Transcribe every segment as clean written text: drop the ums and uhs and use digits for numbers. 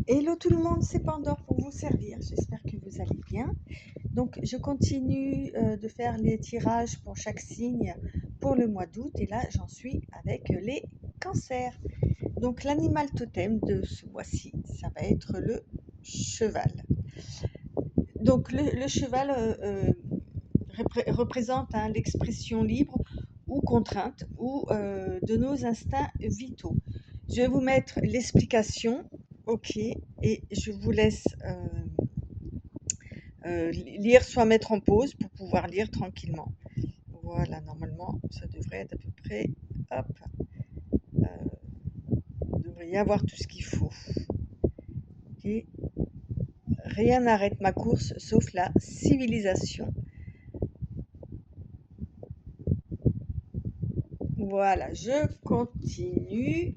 Hello tout le monde, c'est Pandore pour vous servir. J'espère que vous allez bien. Donc, je continue de faire les tirages pour chaque signe pour le mois d'août. Et là, j'en suis avec les cancers. Donc, l'animal totem de ce mois-ci, ça va être le cheval. Donc, le cheval représente l'expression libre ou contrainte ou de nos instincts vitaux. Je vais vous mettre l'explication, ok, et je vous laisse lire, soit mettre en pause pour pouvoir lire tranquillement. Voilà, normalement, ça devrait être à peu près, hop, il devrait y avoir tout ce qu'il faut. Ok. Rien n'arrête ma course sauf la civilisation. Voilà, je continue.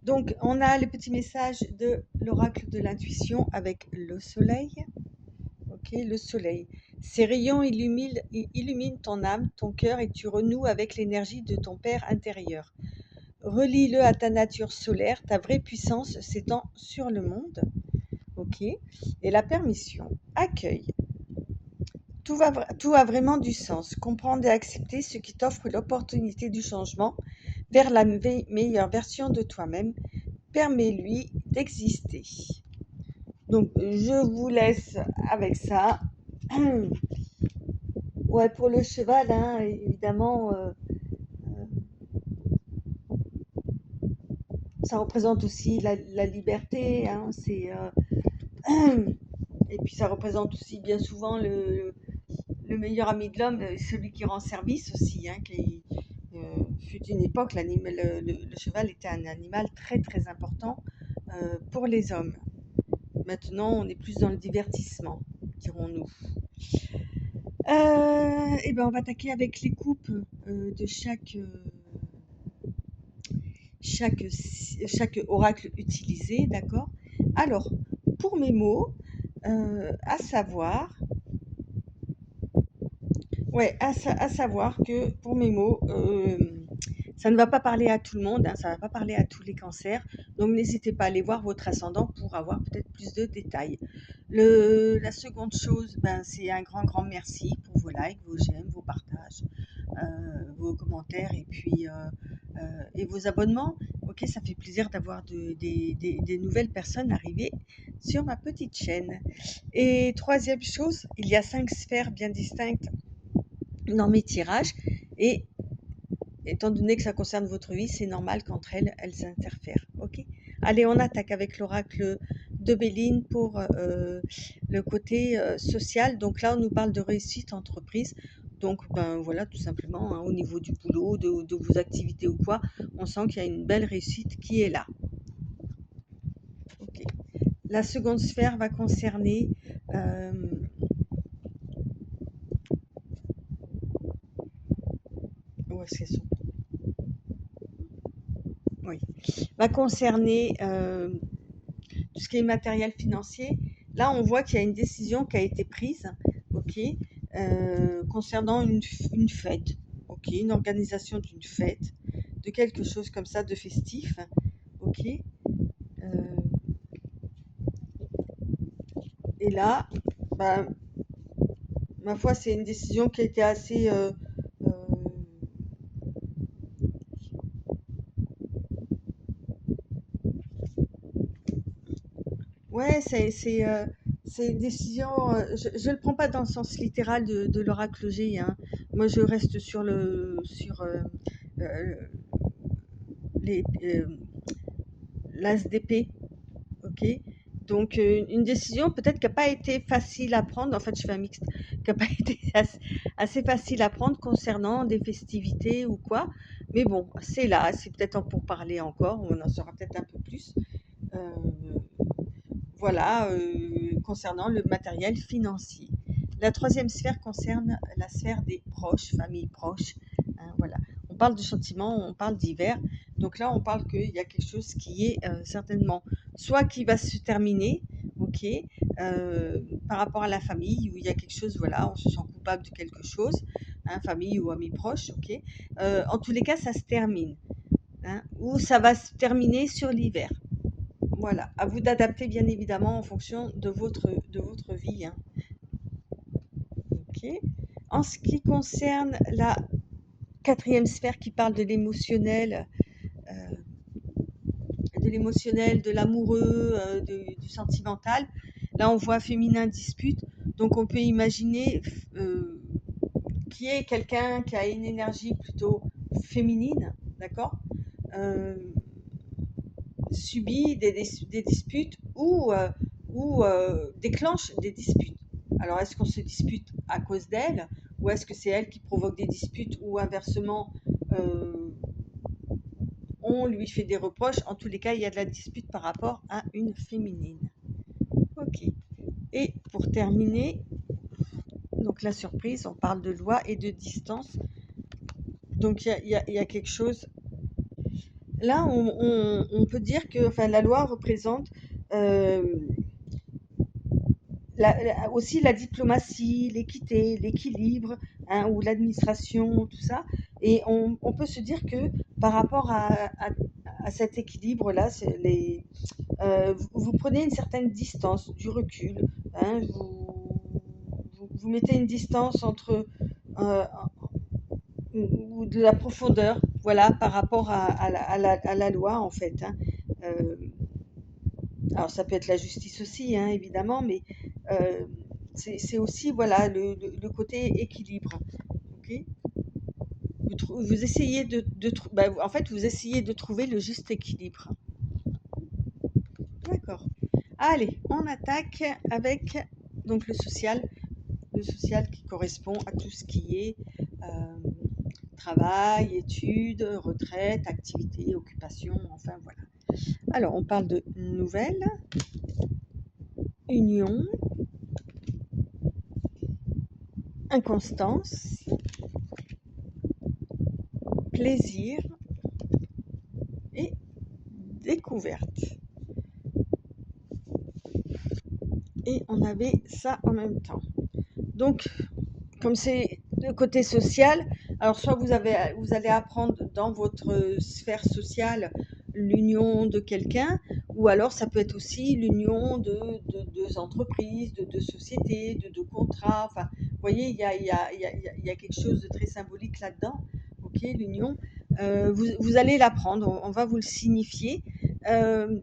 Donc, on a les petits messages de l'oracle de l'intuition avec le soleil. Ok, le soleil. Ces rayons illuminent ton âme, ton cœur et tu renoues avec l'énergie de ton père intérieur. Relie-le à ta nature solaire, ta vraie puissance s'étend sur le monde. Ok. Et la permission. Accueille. Tout a vraiment du sens. Comprendre et accepter ce qui t'offre l'opportunité du changement vers la meilleure version de toi-même. Permets-lui d'exister. Donc, je vous laisse avec ça. Ouais, pour le cheval, hein, évidemment, ça représente aussi la liberté. Hein, et puis ça représente aussi bien souvent le meilleur ami de l'homme, celui qui rend service aussi. Hein, fut une époque, le cheval était un animal très très important pour les hommes. Maintenant, on est plus dans le divertissement, dirons-nous. Et ben, on va attaquer avec les coupes de chaque oracle utilisé, d'accord? Alors, pour mes mots, à savoir, ouais, à savoir que pour mes mots, ça ne va pas parler à tout le monde, hein, ça ne va pas parler à tous les cancers, donc n'hésitez pas à aller voir votre ascendant pour avoir peut-être plus de détails. La seconde chose, ben, c'est un grand, grand merci pour vos likes, vos j'aime, vos partages, vos commentaires et vos abonnements. Ok, ça fait plaisir d'avoir des nouvelles personnes arrivées sur ma petite chaîne. Et troisième chose, il y a 5 sphères bien distinctes dans mes tirages et étant donné que ça concerne votre vie, c'est normal qu'entre elles interfèrent. Ok. Allez, on attaque avec l'oracle de Béline pour le côté social. Donc là, on nous parle de réussite entreprise. Donc, ben voilà, tout simplement, hein, au niveau du boulot, de vos activités ou quoi, on sent qu'il y a une belle réussite qui est là. Ok. La seconde sphère va concerner où est-ce qu'elles sont? Oui. Va concerner tout ce qui est matériel financier. Là, on voit qu'il y a une décision qui a été prise, ok, concernant une fête, ok, une organisation d'une fête, de quelque chose comme ça, de festif, ok. Et là, bah, ma foi, c'est une décision qui a été assez ouais, c'est une décision. Je le prends pas dans le sens littéral de l'oracle G, hein. Moi, je reste euh, les l'as d'épée, ok. Donc une décision peut-être qui n'a pas été facile à prendre. En fait, je fais un mixte qui n'a pas été assez facile à prendre concernant des festivités ou quoi. Mais bon, c'est là, c'est peut-être pour parler encore. On en saura peut-être un peu plus. Euh, Voilà, concernant le matériel financier. La troisième sphère concerne la sphère des proches, famille proche. Hein, voilà. On parle de sentiments, on parle d'hiver. Donc là, on parle qu'il y a quelque chose qui est certainement soit qui va se terminer, ok, par rapport à la famille, où il y a quelque chose, voilà, on se sent coupable de quelque chose, hein, famille ou amis proches, ok. En tous les cas, ça se termine, hein, ou ça va se terminer sur l'hiver. Voilà, à vous d'adapter bien évidemment en fonction de votre vie, hein. Ok. En ce qui concerne la quatrième sphère qui parle euh, de l'émotionnel, de l'amoureux, du sentimental, là on voit féminin dispute, donc on peut imaginer euh, qui est quelqu'un qui a une énergie plutôt féminine, d'accord, euh, subit des disputes ou déclenche des disputes. Alors, est-ce qu'on se dispute à cause d'elle ou est-ce que c'est elle qui provoque des disputes ou inversement, euh, on lui fait des reproches? En tous les cas, il y a de la dispute par rapport à une féminine. Ok. Et pour terminer, donc la surprise, on parle de loi et de distance. Donc il y a quelque chose. Là, on peut dire que enfin, la loi représente euh, aussi la diplomatie, l'équité, l'équilibre, hein, ou l'administration, tout ça. Et on peut se dire que par rapport à cet équilibre-là, vous prenez une certaine distance, du recul, hein, vous mettez une distance entre euh, ou de la profondeur, voilà, par rapport à la loi en fait, hein. Euh, alors ça peut être la justice aussi, hein, évidemment, mais euh, c'est aussi voilà le côté équilibre. Ok. Vous essayez en fait vous essayez de trouver le juste équilibre. D'accord. Allez, on attaque avec donc le social qui correspond à tout ce qui est euh, travail, études, retraite, activité, occupation, enfin voilà. Alors on parle de nouvelles, union, inconstance, plaisir et découverte. Et on avait ça en même temps. Donc, comme c'est le côté social, alors soit vous allez apprendre dans votre sphère sociale l'union de quelqu'un, ou alors ça peut être aussi l'union de deux entreprises, de deux sociétés, de deux contrats. Enfin, vous voyez, il y a quelque chose de très symbolique là-dedans. Ok, l'union. Vous allez l'apprendre, on va vous le signifier. Euh,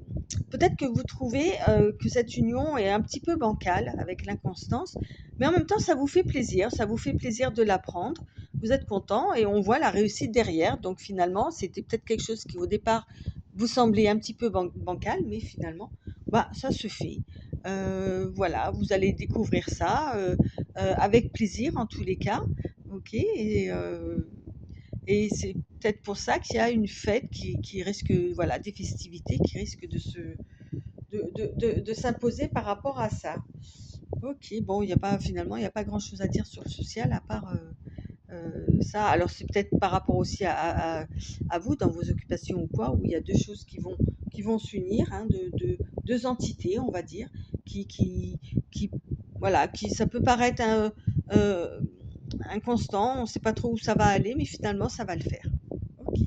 Peut-être que vous trouvez que cette union est un petit peu bancale avec l'inconstance, mais en même temps, ça vous fait plaisir de l'apprendre. Vous êtes content et on voit la réussite derrière. Donc finalement, c'était peut-être quelque chose qui au départ vous semblait un petit peu bancal, mais finalement, bah, ça se fait. Voilà, vous allez découvrir ça avec plaisir en tous les cas. Ok, et c'est peut-être pour ça qu'il y a une fête qui risque, voilà, des festivités qui risquent de s'imposer par rapport à ça. Ok, bon, il y a pas finalement, il n'y a pas grand-chose à dire sur le social à part ça. Alors c'est peut-être par rapport aussi à vous dans vos occupations ou quoi, où il y a deux choses qui vont s'unir, hein, deux entités, on va dire, qui voilà, qui ça peut paraître euh, inconstant, on ne sait pas trop où ça va aller, mais finalement ça va le faire. Ok.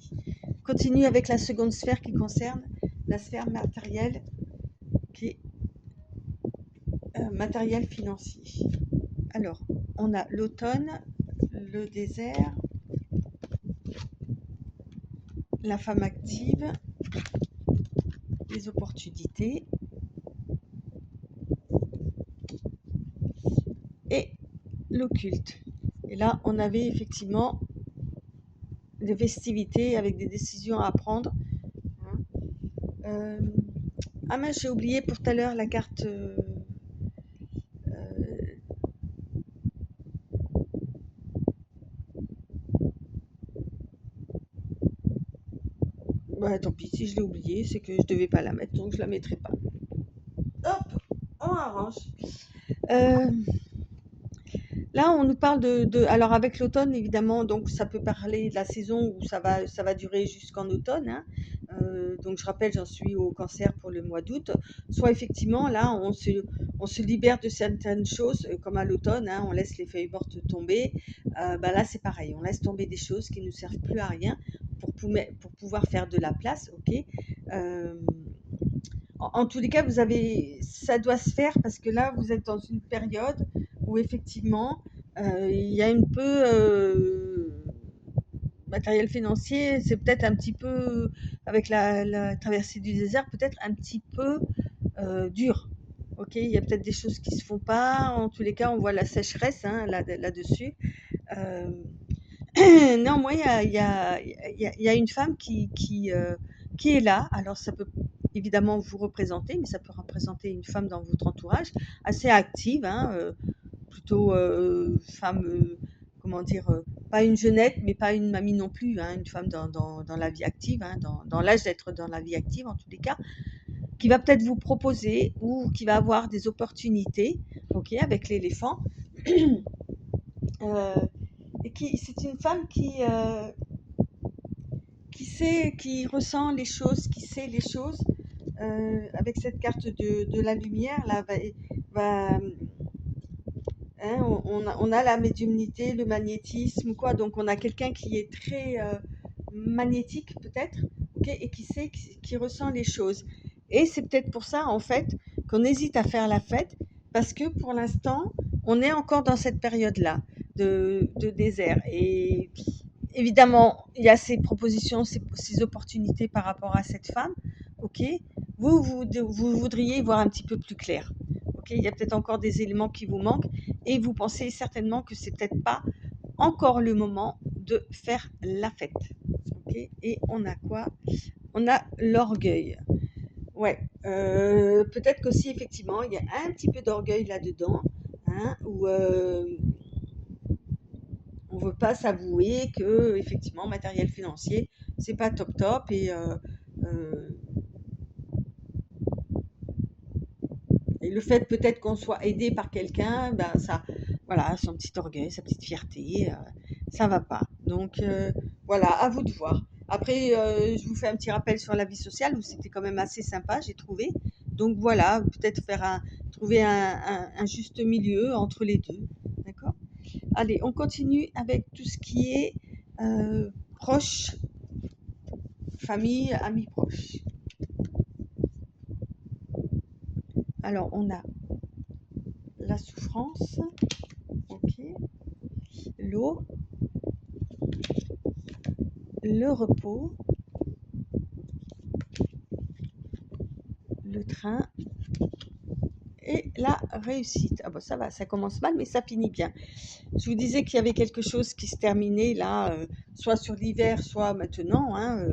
Continue avec la seconde sphère qui concerne la sphère matérielle, qui est matériel financier. Alors, on a l'automne, le désert, la femme active, les opportunités et l'occulte. Et là, on avait effectivement des festivités avec des décisions à prendre. Hein. Euh, ah mince, j'ai oublié pour tout à l'heure la carte. Bah, tant pis, si je l'ai oublié, c'est que je devais pas la mettre, donc je la mettrai pas. Hop, on arrange. Euh, Là, on nous parle alors avec l'automne, évidemment, donc ça peut parler de la saison où ça va durer jusqu'en automne, hein. Donc je rappelle, j'en suis au cancer pour le mois d'août. Soit effectivement, là, on se libère de certaines choses, comme à l'automne, hein, on laisse les feuilles mortes tomber. Bah là, c'est pareil, on laisse tomber des choses qui ne nous servent plus à rien pour pouvoir faire de la place, ok. Euh, En tous les cas, ça doit se faire parce que là, vous êtes dans une période où effectivement, il y a un peu matériel financier, c'est peut-être un petit peu, avec la traversée du désert, peut-être un petit peu dur. Ok, il y a peut-être des choses qui se font pas. En tous les cas, on voit la sécheresse hein, là-dessus. Euh, non, moi, il y a une femme qui est là. Alors, ça peut évidemment vous représenter, mais ça peut représenter une femme dans votre entourage, assez active, hein, plutôt femme, comment dire, pas une jeunette, mais pas une mamie non plus, hein, une femme dans la vie active, hein, dans l'âge d'être dans la vie active en tous les cas, qui va peut-être vous proposer ou qui va avoir des opportunités, ok, avec l'éléphant. Euh, et c'est une femme qui sait, qui ressent les choses, qui sait les choses. Avec cette carte de la lumière, là, va, hein, on a la médiumnité, le magnétisme, quoi. Donc, on a quelqu'un qui est très magnétique, peut-être, ok, et qui sait, qui ressent les choses. Et c'est peut-être pour ça, en fait, qu'on hésite à faire la fête, parce que pour l'instant, on est encore dans cette période-là de désert. Et évidemment, il y a ces propositions, ces opportunités par rapport à cette femme, ok. Vous voudriez y voir un petit peu plus clair. Ok, il y a peut-être encore des éléments qui vous manquent et vous pensez certainement que c'est peut-être pas encore le moment de faire la fête. Ok, et on a quoi? On a l'orgueil. Ouais, peut-être qu'aussi effectivement il y a un petit peu d'orgueil là-dedans, hein, où on veut pas s'avouer que effectivement matériel financier c'est pas top top euh, et le fait peut-être qu'on soit aidé par quelqu'un, ben ça, voilà, son petit orgueil, sa petite fierté, ça va pas. Donc voilà, à vous de voir. Après, je vous fais un petit rappel sur la vie sociale où c'était quand même assez sympa, j'ai trouvé. Donc voilà, peut-être trouver un juste milieu entre les deux. D'accord? Allez, on continue avec tout ce qui est proche, famille, amis proches. Alors, on a la souffrance, ok, l'eau, le repos, le train et la réussite. Ah bon, ça va, ça commence mal, mais ça finit bien. Je vous disais qu'il y avait quelque chose qui se terminait là, soit sur l'hiver, soit maintenant, hein,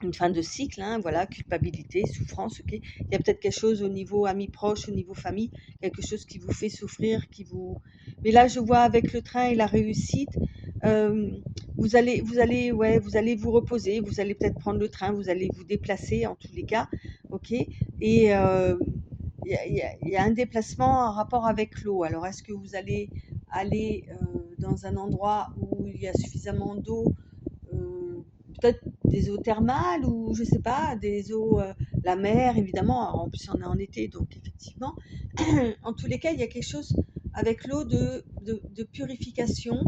une fin de cycle, hein, voilà, culpabilité, souffrance, ok. Il y a peut-être quelque chose au niveau amis proches, au niveau famille, quelque chose qui vous fait souffrir, qui vous. Mais là, je vois avec le train et la réussite, euh, ouais, vous allez vous reposer, vous allez peut-être prendre le train, vous allez vous déplacer en tous les cas, ok. Et il y a un déplacement en rapport avec l'eau. Alors, est-ce que vous allez aller dans un endroit où il y a suffisamment d'eau, euh, peut-être des eaux thermales ou je sais pas, des eaux, la mer évidemment. Alors, en plus, on est en été, donc effectivement. En tous les cas, il y a quelque chose avec l'eau de purification,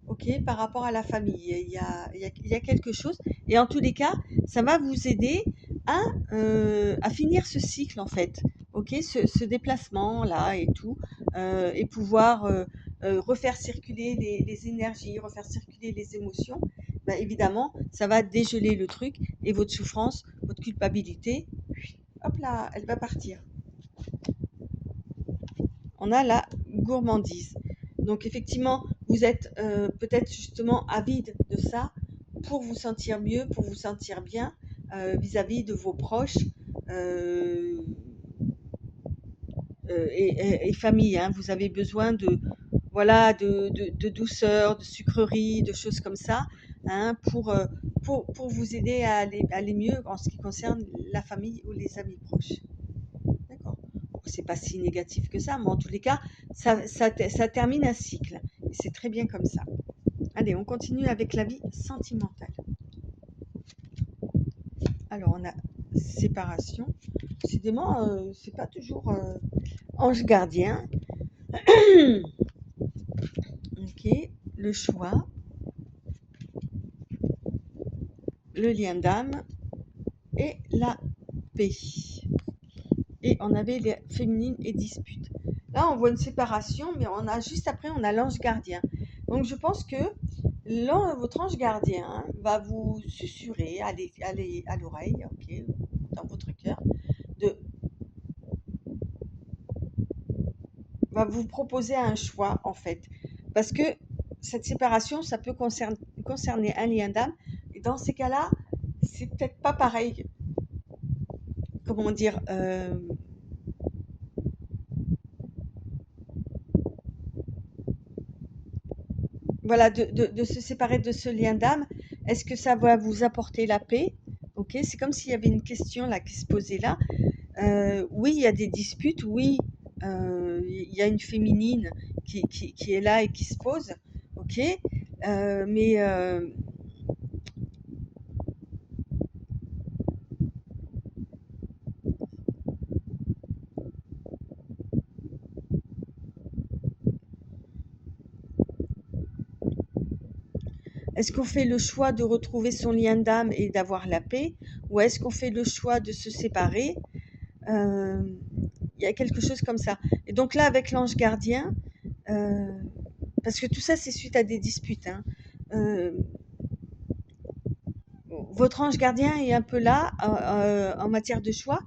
ok, par rapport à la famille. Il y a quelque chose. Et en tous les cas, ça va vous aider à finir ce cycle en fait. Ok, ce déplacement-là et tout, et pouvoir refaire circuler les énergies, refaire circuler les émotions, bah, évidemment, ça va dégeler le truc et votre souffrance, votre culpabilité, hop là, elle va partir. On a la gourmandise. Donc effectivement, vous êtes peut-être justement avide de ça pour vous sentir mieux, pour vous sentir bien vis-à-vis de vos proches euh, et famille. Hein. Vous avez besoin de, voilà, de douceur, de sucreries, de choses comme ça, hein, pour vous aider à aller mieux en ce qui concerne la famille ou les amis proches. D'accord. C'est pas si négatif que ça, mais en tous les cas, ça termine un cycle. Et c'est très bien comme ça. Allez, on continue avec la vie sentimentale. Alors, on a séparation. Décidément, c'est pas toujours ange gardien. Ok, le choix, le lien d'âme et la paix. Et on avait les féminines et disputes. Là, on voit une séparation, mais on a juste après, on a l'ange gardien. Donc, je pense que votre ange gardien va vous susurrer à l'oreille, ok, dans votre cœur, de, va vous proposer un choix, en fait. Parce que cette séparation, ça peut concerner un lien d'âme. Et dans ces cas-là, c'est peut-être pas pareil. Comment dire voilà, de se séparer de ce lien d'âme. Est-ce que ça va vous apporter la paix? Ok, c'est comme s'il y avait une question là qui se posait là. Oui, il y a des disputes. Oui, il y a une féminine qui est là et qui se pose. Ok, mais est-ce qu'on fait le choix de retrouver son lien d'âme et d'avoir la paix, ou est-ce qu'on fait le choix de se séparer? Euh, Il y a quelque chose comme ça. Et donc là, avec l'ange gardien, euh, parce que tout ça, c'est suite à des disputes, hein. Euh, Votre ange gardien est un peu là en matière de choix,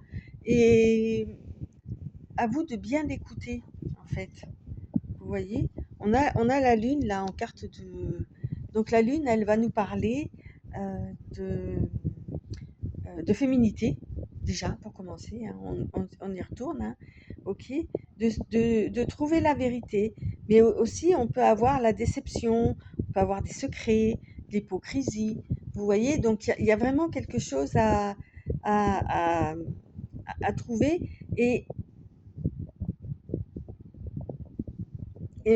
et à vous de bien l'écouter, en fait. Vous voyez, on a la lune là en carte de. Donc la lune, elle va nous parler de féminité, déjà, pour commencer, hein, on y retourne, hein, ok, de trouver la vérité, mais aussi on peut avoir la déception, on peut avoir des secrets, de l'hypocrisie, vous voyez, donc il y a vraiment quelque chose à, à, à trouver, et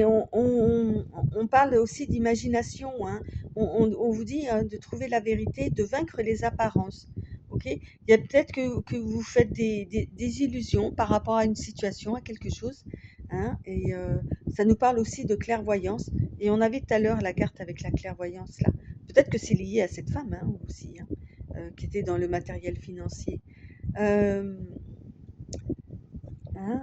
on parle aussi d'imagination, hein. On vous dit hein, de trouver la vérité, de vaincre les apparences. Ok, il y a peut-être que vous faites des illusions par rapport à une situation, à quelque chose, hein, et ça nous parle aussi de clairvoyance. Et on avait tout à l'heure la carte avec la clairvoyance là. Peut-être que c'est lié à cette femme hein, aussi, hein, qui était dans le matériel financier. Euh, hein,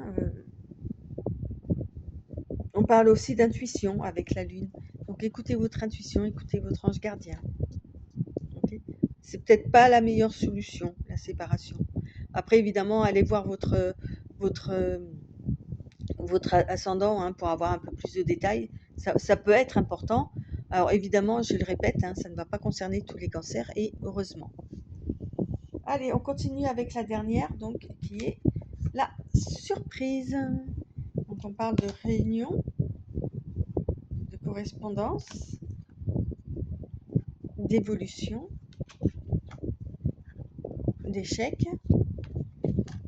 on parle aussi d'intuition avec la lune. Donc écoutez votre intuition, écoutez votre ange gardien. Ok, c'est peut-être pas la meilleure solution, la séparation. Après, évidemment, allez voir votre, votre ascendant hein, pour avoir un peu plus de détails. Ça peut être important. Alors évidemment, je le répète, hein, ça ne va pas concerner tous les cancers et heureusement. Allez, on continue avec la dernière, donc qui est la surprise. Donc on parle de réunion, de correspondance, d'évolution, d'échec.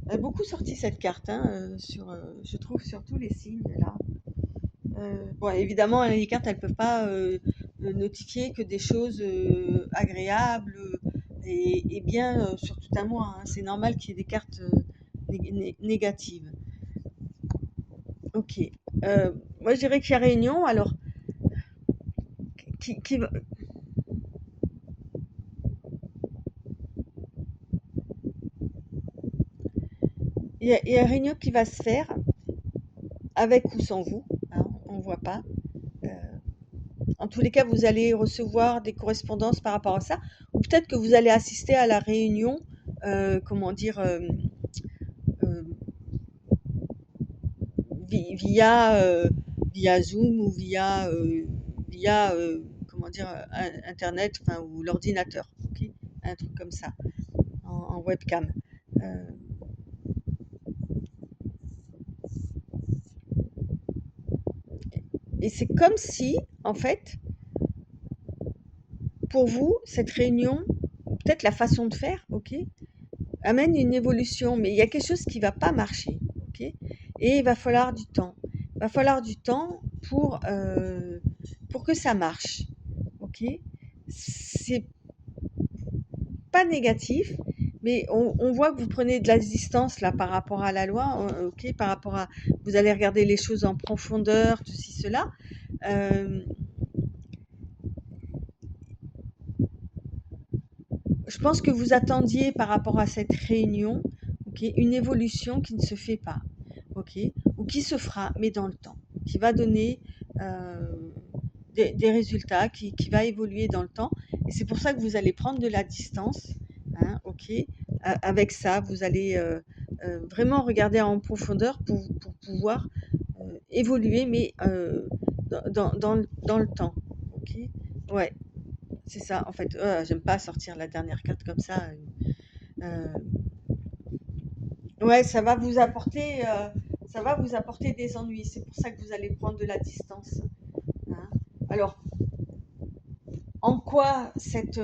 Elle a beaucoup sorti cette carte, hein, je trouve, sur tous les signes là. Bon, évidemment, les cartes, elles ne peuvent pas notifier que des choses agréables et bien sur tout un mois, hein. C'est normal qu'il y ait des cartes négatives. Ok. Moi, je dirais qu'il y a réunion. Alors, qui va- il y a réunion qui va se faire avec ou sans vous, hein, on ne voit pas. Euh, En tous les cas, vous allez recevoir des correspondances par rapport à ça, ou peut-être que vous allez assister à la réunion, comment dire, euh, via, via Zoom ou via comment dire, Internet, enfin, ou l'ordinateur, ok, un truc comme ça, en webcam. Euh, et c'est comme si, en fait, pour vous, cette réunion, peut-être la façon de faire, ok, amène une évolution, mais il y a quelque chose qui va pas marcher, ok? Et il va falloir du temps. Il va falloir du temps pour que ça marche, ok? C'est pas négatif, mais on voit que vous prenez de la distance là par rapport à la loi, ok? Par rapport à, vous allez regarder les choses en profondeur, ceci, cela. Euh, je pense que vous attendiez par rapport à cette réunion, ok, une évolution qui ne se fait pas, ok, ou qui se fera, mais dans le temps, qui va donner euh, des résultats, qui va évoluer dans le temps. Et c'est pour ça que vous allez prendre de la distance, hein, ok. Avec ça, vous allez vraiment regarder en profondeur pour pouvoir évoluer, mais dans le temps, ok. Ouais, c'est ça, en fait. J'aime pas sortir la dernière carte comme ça. Euh, ouais, ça va vous apporter des ennuis. C'est pour ça que vous allez prendre de la distance, hein. Alors, en quoi cette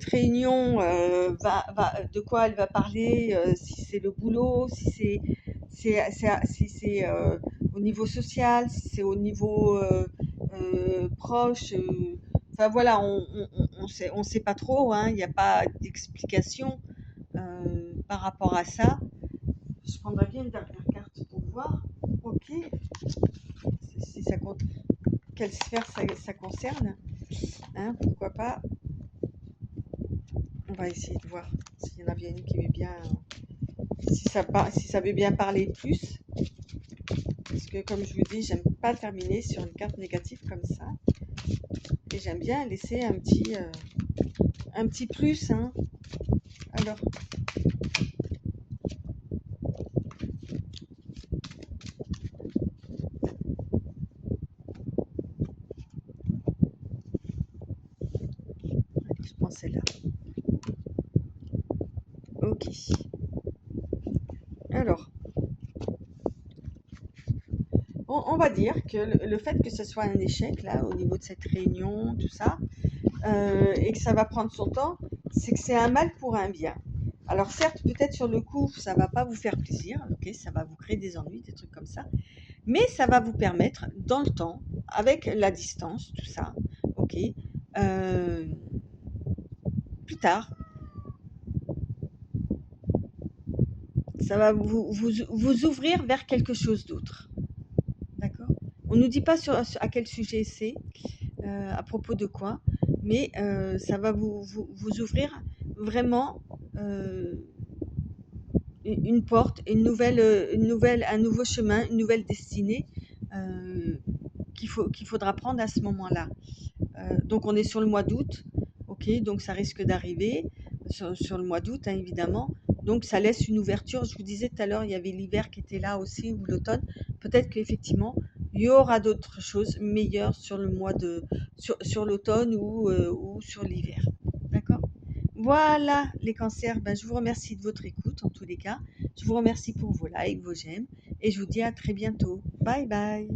réunion de quoi elle va parler, si c'est le boulot, si c'est au niveau social, si c'est au niveau proche. Enfin voilà, on sait pas trop, hein, il n'y a pas d'explication par rapport à ça. Je prendrais bien une dernière carte pour voir. Ok, si ça compte, quelle sphère ça concerne, hein, pourquoi pas. On va essayer de voir s'il y en a bien une qui veut bien, si ça veut bien parler plus. Parce que comme je vous dis, j'aime pas terminer sur une carte négative comme ça. Et j'aime bien laisser un petit plus, hein. Alors, je prends celle-là. Ok. Alors, on va dire que le fait que ce soit un échec, là, au niveau de cette réunion, tout ça, et que ça va prendre son temps, c'est que c'est un mal pour un bien. Alors certes, peut-être sur le coup, ça va pas vous faire plaisir, ok, ça va vous créer des ennuis, des trucs comme ça, mais ça va vous permettre, dans le temps, avec la distance, tout ça, ok, euh, plus tard, ça va vous ouvrir vers quelque chose d'autre, d'accord. On ne nous dit pas à quel sujet c'est, à propos de quoi, mais ça va vous ouvrir vraiment euh, une porte, un nouveau chemin, une nouvelle destinée euh, qu'il faudra prendre à ce moment-là. Donc on est sur le mois d'août, ok, donc ça risque d'arriver sur le mois d'août, hein, évidemment. Donc ça laisse une ouverture. Je vous disais tout à l'heure, il y avait l'hiver qui était là aussi, ou l'automne. Peut-être qu'effectivement, il y aura d'autres choses meilleures sur le mois sur l'automne ou sur l'hiver. D'accord. Voilà les cancers, ben, je vous remercie de votre écoute en tous les cas. Je vous remercie pour vos likes, vos j'aime et je vous dis à très bientôt. Bye bye.